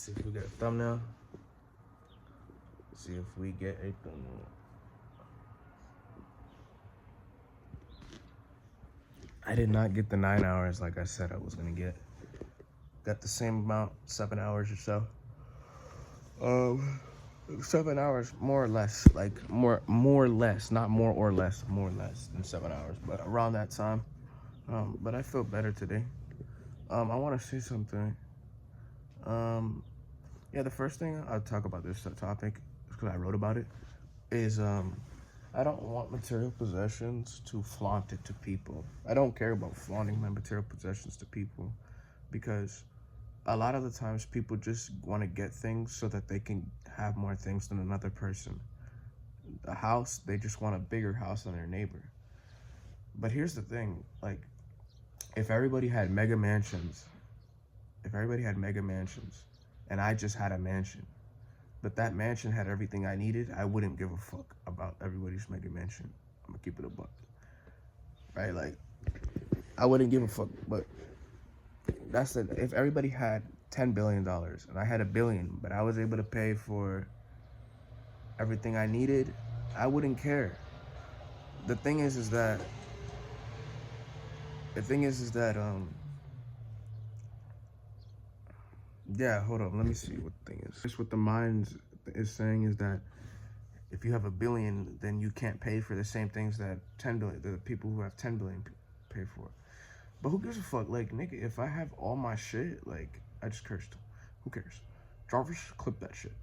See if we get a thumbnail. See if we get a thumbnail. I did not get the 9 hours like I said I was gonna get. Got the same amount, 7 hours or so. 7 hours, more or less, like more or less, not more or less, more or less than 7 hours, but around that time. But I feel better today. I want to say something. Yeah, the first thing I'll talk about this topic, because I wrote about it, is I don't want material possessions to flaunt it to people. I don't care about flaunting my material possessions to people, because a lot of the times people just want to get things so that they can have more things than another person. A house, they just want a bigger house than their neighbor. But here's the thing, like, if everybody had mega mansions, and I just had a mansion, but that mansion had everything I needed, I wouldn't give a fuck about everybody's mega mansion. I'm gonna keep it a buck. Right? Like, I wouldn't give a fuck, but that's it. If everybody had $10 billion and I had $1 billion, but I was able to pay for everything I needed, I wouldn't care. The thing is that yeah, hold on, let me see what the thing is. Just what the mind is saying is that if you have $1 billion, then you can't pay for the same things that 10 billion, the people who have 10 billion pay for. But who gives a fuck? Like, nigga, if I have all my shit, like, I just cursed. Who cares? Jarvis, clip that shit.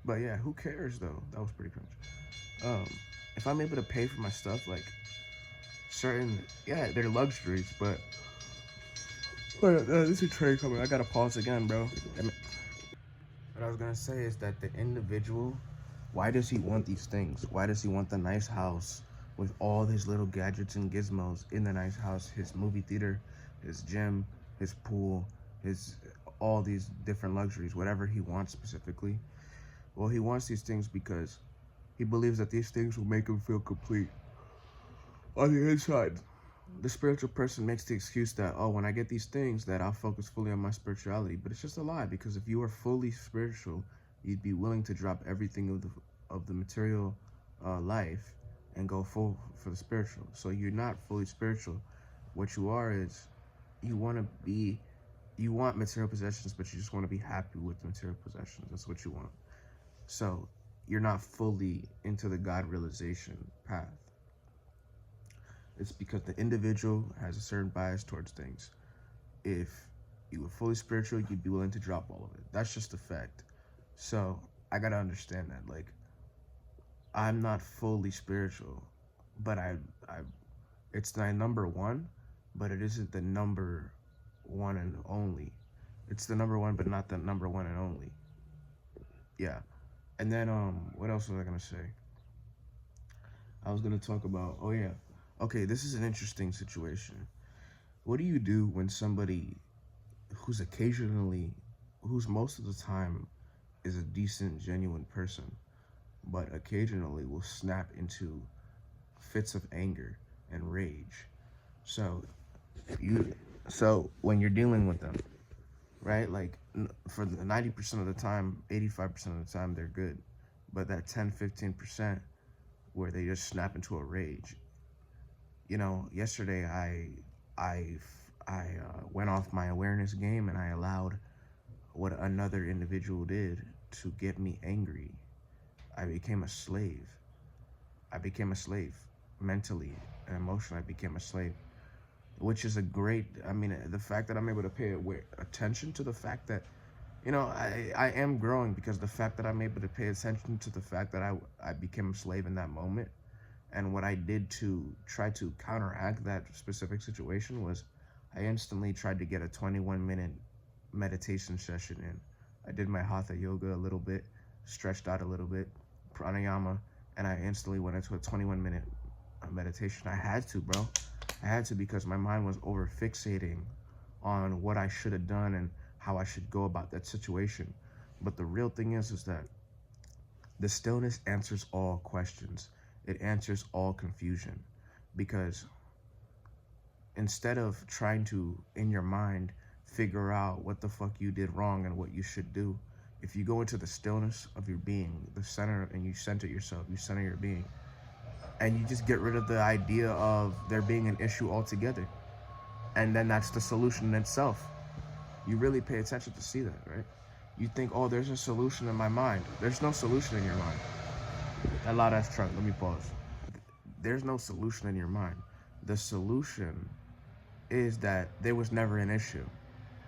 But yeah, who cares though? That was pretty cringe. If I'm able to pay for my stuff, like certain, yeah, they're luxuries, but this is a train coming. I gotta pause again, bro. What I was gonna say is that the individual, why does he want these things? Why does he want the nice house with all his little gadgets and gizmos in the nice house, his movie theater, his gym, his pool, his all these different luxuries, whatever he wants specifically? Well, he wants these things because he believes that these things will make him feel complete on the inside. The spiritual person makes the excuse that, oh, when I get these things, that I'll focus fully on my spirituality. But it's just a lie, because if you are fully spiritual, you'd be willing to drop everything of the material life and go full for the spiritual. So you're not fully spiritual. What you are is you want material possessions, but you just want to be happy with material possessions. That's what you want. So you're not fully into the God realization path. It's because the individual has a certain bias towards things. If you were fully spiritual, you'd be willing to drop all of it. That's just a fact. So I gotta understand that. Like, I'm not fully spiritual, but it's my number one, but it isn't the number one and only. It's the number one, but not the number one and only. Yeah. And then what else was I gonna say? I was gonna talk about, oh yeah. Okay, this is an interesting situation. What do you do when somebody who's most of the time is a decent, genuine person, but occasionally will snap into fits of anger and rage? So when you're dealing with them, right? Like, for the 90% of the time, 85% of the time, they're good. But that 10-15% where they just snap into a rage. You know, yesterday I went off my awareness game and I allowed what another individual did to get me angry. I became a slave. Mentally and emotionally. I became a slave, which is the fact that I'm able to pay attention to the fact that, you know, I am growing, because the fact that I'm able to pay attention to the fact that I became a slave in that moment. And what I did to try to counteract that specific situation was I instantly tried to get a 21-minute meditation session in. I did my hatha yoga a little bit, stretched out a little bit, pranayama, and I instantly went into a 21-minute meditation. I had to, bro. I had to, because my mind was over fixating on what I should have done and how I should go about that situation. But the real thing is that the stillness answers all questions. It answers all confusion, because instead of trying to, in your mind, figure out what the fuck you did wrong and what you should do. If you go into the stillness of your being, the center, and you center yourself, you center your being, and you just get rid of the idea of there being an issue altogether, and then that's the solution in itself. You really pay attention to see that, right? You think, oh, there's a solution in my mind. There's no solution in your mind. A lot of truck. Let me pause. There's no solution in your mind. The solution is that there was never an issue.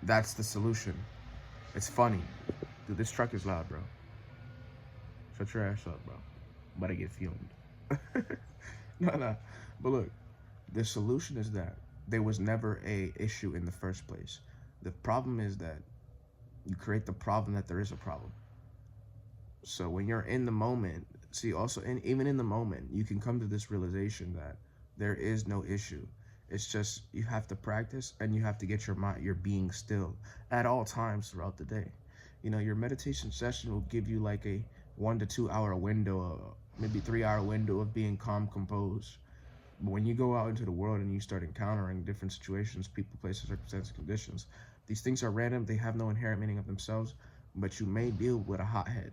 That's the solution. It's funny. Dude, this truck is loud, bro. Shut your ass up, bro. I'm about to get filmed. No. But look, the solution is that there was never a issue in the first place. The problem is that you create the problem that there is a problem. So when you're in the moment, see, also, even in the moment, you can come to this realization that there is no issue. It's just you have to practice, and you have to get your mind, your being still at all times throughout the day. You know, your meditation session will give you like a 1 to 2 hour window, maybe 3 hour window of being calm, composed. But when you go out into the world and you start encountering different situations, people, places, circumstances, conditions, these things are random. They have no inherent meaning of themselves, but you may deal with a hothead,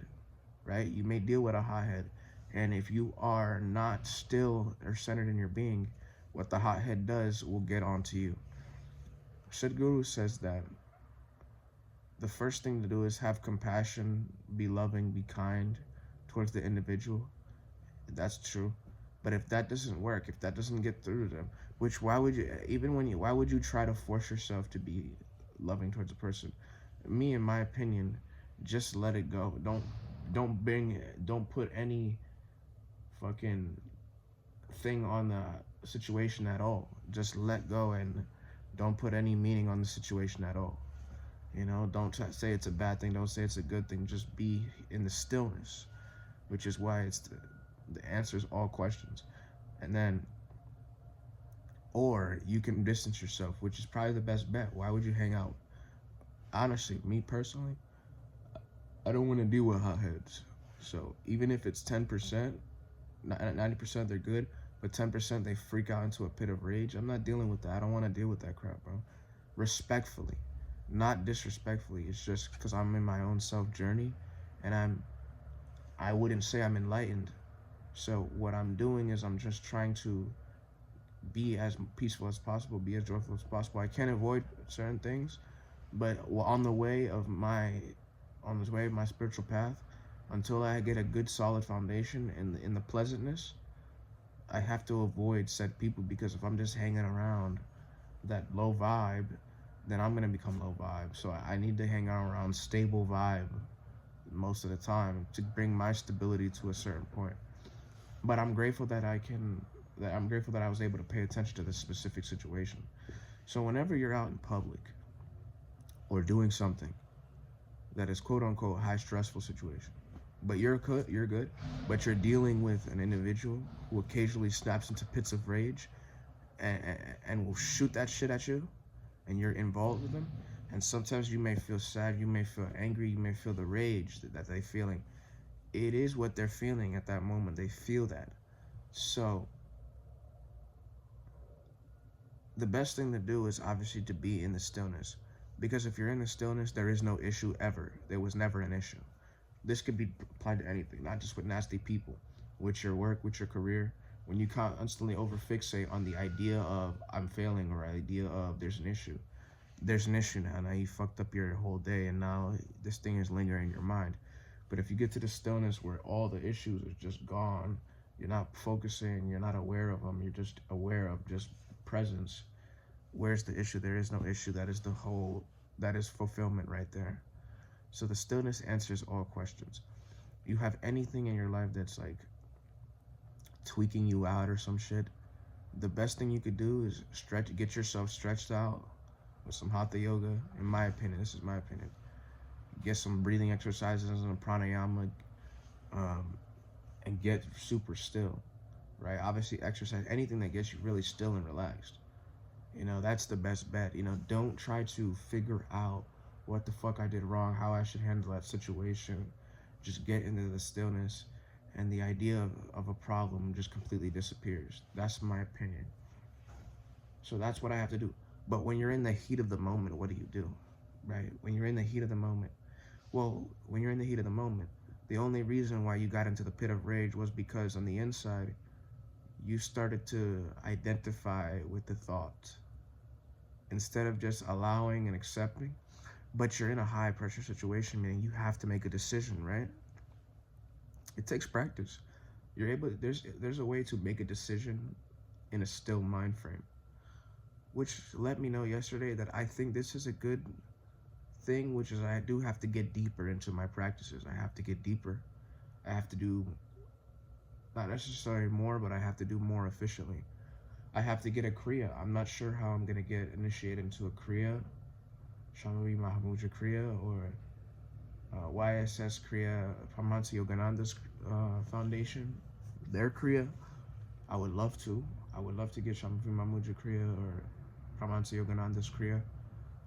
right? You may deal with a hothead. And if you are not still or centered in your being, what the hothead does will get onto you. Sadhguru says that the first thing to do is have compassion, be loving, be kind towards the individual. That's true. But if that doesn't work, if that doesn't get through to them, which why would you try to force yourself to be loving towards a person? Me, in my opinion, just let it go. Don't put any fucking thing on the situation at all. Just let go and don't put any meaning on the situation at all. You know, don't say it's a bad thing. Don't say it's a good thing. Just be in the stillness, which is why it's the answers all questions. And then, or you can distance yourself, which is probably the best bet. Why would you hang out? Honestly, me personally, I don't want to deal with hotheads. So even if it's 10%, 90% they're good, but 10% they freak out into a pit of rage, I'm not dealing with that. I don't want to deal with that crap, bro. Respectfully, not disrespectfully. It's just because I'm in my own self journey, and I wouldn't say I'm enlightened. So what I'm doing is I'm just trying to be as peaceful as possible, be as joyful as possible. I can't avoid certain things, but on the way of my spiritual path, until I get a good solid foundation in the pleasantness, I have to avoid said people, because if I'm just hanging around that low vibe, then I'm gonna become low vibe. So I need to hang out around stable vibe most of the time to bring my stability to a certain point. But I'm grateful that I was able to pay attention to this specific situation. So whenever you're out in public or doing something that is quote unquote high stressful situation, but you're good, but you're dealing with an individual who occasionally snaps into pits of rage and will shoot that shit at you, and you're involved with them, and sometimes you may feel sad, you may feel angry, you may feel the rage that they're feeling. It is what they're feeling at that moment. They feel that. So the best thing to do is obviously to be in the stillness, because if you're in the stillness, there is no issue ever. There was never an issue. This could be applied to anything, not just with nasty people, with your work, with your career. When you constantly overfixate on the idea of I'm failing, or idea of there's an issue now. Now you fucked up your whole day, and now this thing is lingering in your mind. But if you get to the stillness where all the issues are just gone, you're not focusing, you're not aware of them, you're just aware of just presence. Where's the issue? There is no issue. That is fulfillment right there. So the stillness answers all questions. You have anything in your life that's like tweaking you out or some shit, the best thing you could do is get yourself stretched out with some hatha yoga. In my opinion, this is my opinion. Get some breathing exercises and pranayama, and get super still, right? Obviously exercise, anything that gets you really still and relaxed. You know, that's the best bet. You know, don't try to figure out what the fuck I did wrong, how I should handle that situation. Just get into the stillness, and the idea of a problem just completely disappears. That's my opinion. So that's what I have to do. But when you're in the heat of the moment, what do? Right? When you're in the heat of the moment, well, when you're in the heat of the moment, the only reason why you got into the pit of rage was because on the inside, you started to identify with the thought instead of just allowing and accepting. But you're in a high pressure situation, meaning you have to make a decision, right? It takes practice. You're able. There's a way to make a decision in a still mind frame, which let me know yesterday that I think this is a good thing, which is I do have to get deeper into my practices. I have to get deeper. I have to do not necessarily more, but I have to do more efficiently. I have to get a Kriya. I'm not sure how I'm gonna get initiated into a Kriya, Shambhavi Mahamudra Kriya, or YSS Kriya, Paramahansa Yogananda's foundation, their Kriya. I would love to. I would love to get Shambhavi Mahamudra Kriya or Paramahansa Yogananda's Kriya.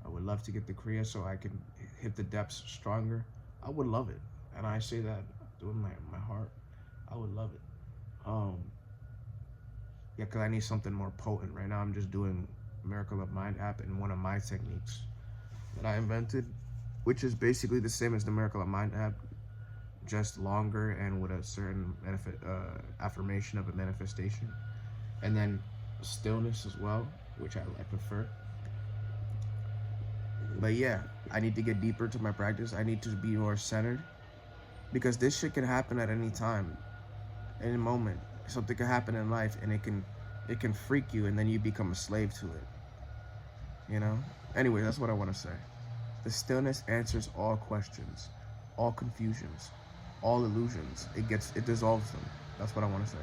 I would love to get the Kriya so I can hit the depths stronger. I would love it. And I say that with my heart. I would love it. Yeah, because I need something more potent. Right now I'm just doing Miracle of Mind app in one of my techniques that I invented, which is basically the same as the Miracle of Mind app, just longer and with a certain affirmation of a manifestation. And then Stillness as well, which I prefer. But yeah, I need to get deeper to my practice. I need to be more centered because this shit can happen at any time, any moment. Something can happen in life and it can freak you and then you become a slave to it. You know? Anyway, that's what I want to say. The stillness answers all questions, all confusions, all illusions. It dissolves them. That's what I want to say.